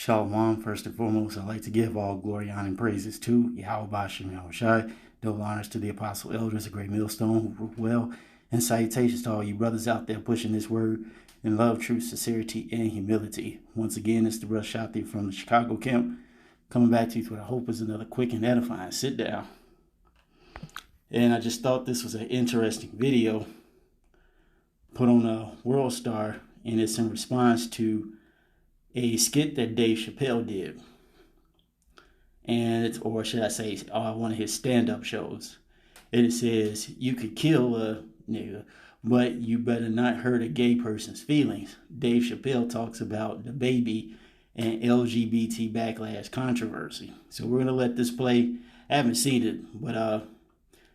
Shalom. First and foremost, I'd like to give all glory, honor, and praises to Yahweh Bashem Yahushai. Double honors to the apostle elders, a great millstone who rule well. And salutations to all you brothers out there pushing this word in love, truth, sincerity, and humility. Once again, it's the Rush Shati from the Chicago camp, coming back to you with what I hope is another quick and edifying sit down. And I just thought this was an interesting video put on a World Star, and it's in response to a skit that Dave Chappelle did, and or should I say, one of his stand-up shows. And it says, "You could kill a nigga, but you better not hurt a gay person's feelings." Dave Chappelle talks about the baby and LGBT backlash controversy. So we're gonna let this play. I haven't seen it, but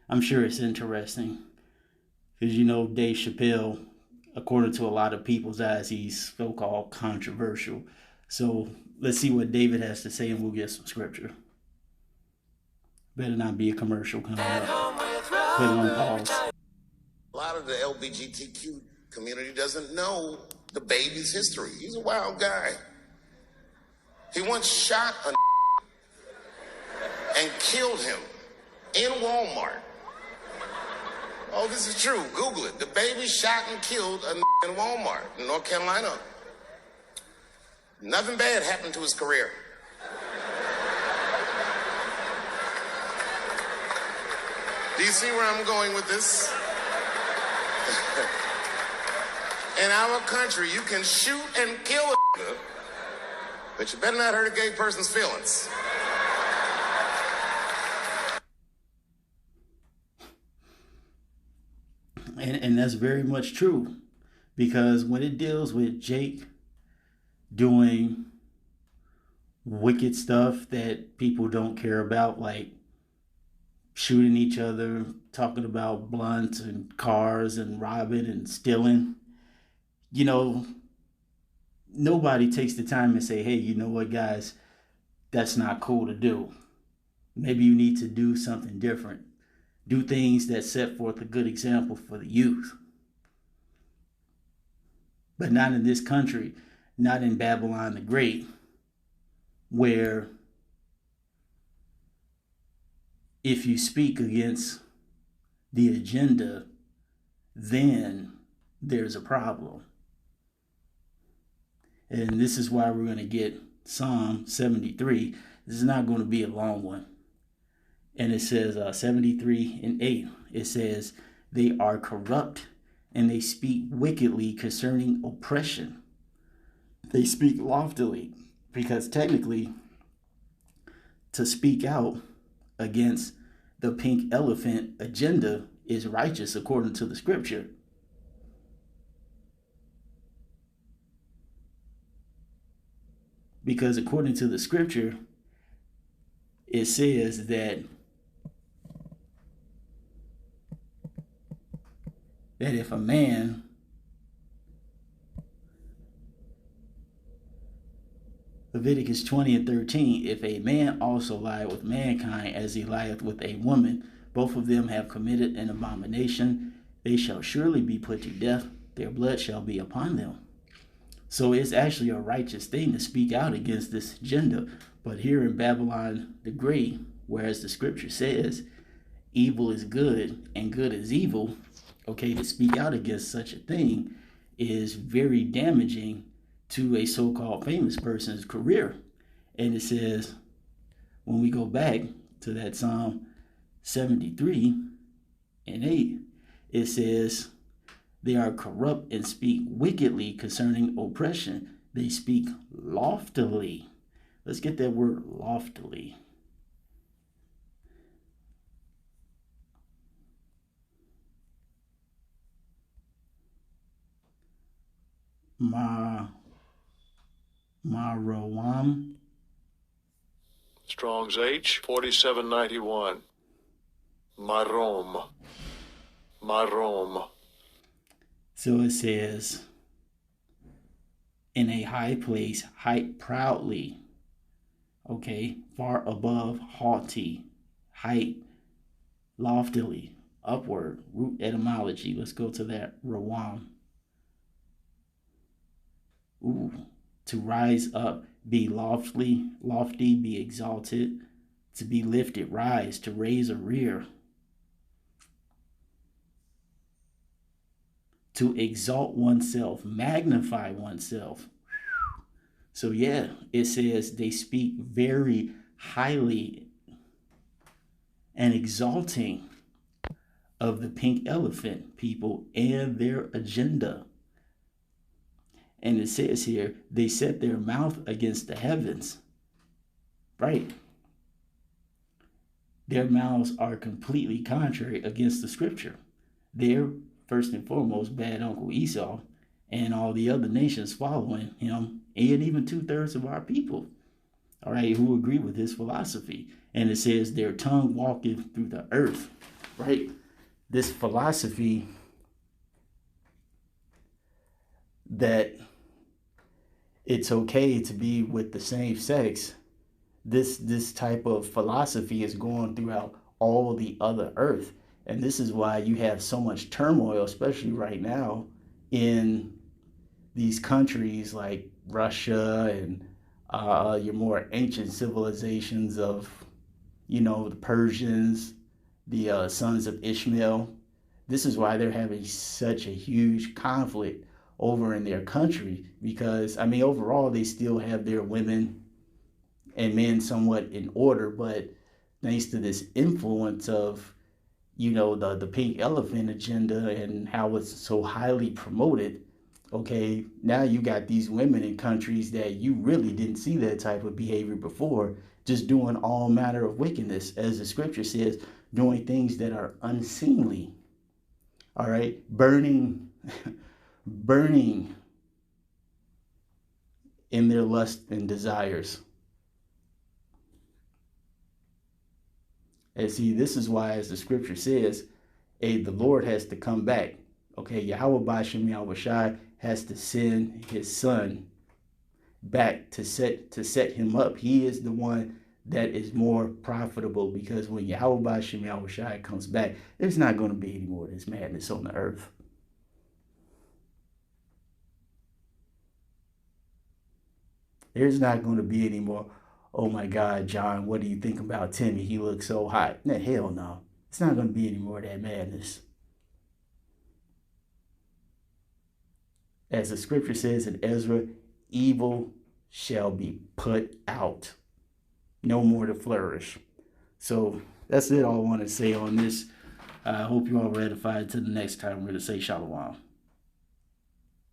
I'm sure it's interesting because Dave Chappelle, according to a lot of people's eyes, he's so-called controversial. So let's see what David has to say, and we'll get some scripture. Better not be a commercial coming up. Put it on pause. A lot of the LGBTQ community doesn't know the baby's history. He's a wild guy. He once shot a and killed him in Walmart. Oh, this is true. Google it. The baby shot and killed a in Walmart in North Carolina. Nothing bad happened to his career. Do you see where I'm going with this? In our country, you can shoot and kill a but you better not hurt a gay person's feelings. And that's very much true, because when it deals with Jake doing wicked stuff that people don't care about, like shooting each other, talking about blunts and cars and robbing and stealing, nobody takes the time and say, hey, you know what, guys, that's not cool to do. Maybe you need to do something different. Do things that set forth a good example for the youth. But not in this country, not in Babylon the Great, where if you speak against the agenda, then there's a problem. And this is why we're going to get Psalm 73. This is not going to be a long one. And it says 73:8. It says, "They are corrupt and they speak wickedly concerning oppression." They speak loftily, because technically to speak out against the pink elephant agenda is righteous according to the scripture. Because according to the scripture, it says that if a man Leviticus 20:13, "If a man also lie with mankind as he lieth with a woman, both of them have committed an abomination. They shall surely be put to death. Their blood shall be upon them." So it's actually a righteous thing to speak out against this agenda. But here in Babylon the Great, whereas the scripture says evil is good and good is evil, to speak out against such a thing is very damaging to a so-called famous person's career. And it says, when we go back to that Psalm 73:8, it says, "They are corrupt and speak wickedly concerning oppression. They speak loftily." Let's get that word loftily. Maroam. Strong's H 4791. Marom. So it says, "In a high place, height proudly." Far above, haughty, height, loftily, upward. Root etymology. Let's go to that. Rawam. To rise up, be lofty, be exalted, to be lifted, rise, to raise or rear, to exalt oneself, magnify oneself. So yeah, it says they speak very highly and exalting of the pink elephant people and their agenda. And it says here, they set their mouth against the heavens. Right? Their mouths are completely contrary against the scripture. They're, first and foremost, bad Uncle Esau and all the other nations following him, and even 2/3 of our people, all right, who agree with his philosophy. And it says their tongue walketh through the earth, right? This philosophy that it's okay to be with the same sex, this type of philosophy is going throughout all the other earth. And this is why you have so much turmoil, especially right now, in these countries like Russia and your more ancient civilizations of, the Persians, the sons of Ishmael. This is why they're having such a huge conflict over in their country, because, overall, they still have their women and men somewhat in order, but thanks to this influence of, the pink elephant agenda and how it's so highly promoted, okay, now you got these women in countries that you really didn't see that type of behavior before, just doing all manner of wickedness, as the scripture says, doing things that are unseemly, all right, burning in their lust and desires. And see, this is why, as the scripture says, the Lord has to come back. Okay, Yahweh Ba'ashem Yahushai has to send his son back to set him up. He is the one that is more profitable, because when Yahweh Ba'ashem Yahushai comes back, there's not going to be any more of this madness on the earth. There's not going to be any more, oh my God, John, what do you think about Timmy? He looks so hot. No, hell no. It's not going to be any more of that madness. As the scripture says in Ezra, evil shall be put out. No more to flourish. So that's it all I want to say on this. I hope you all are edified. Till the next time, we're going to say shalom.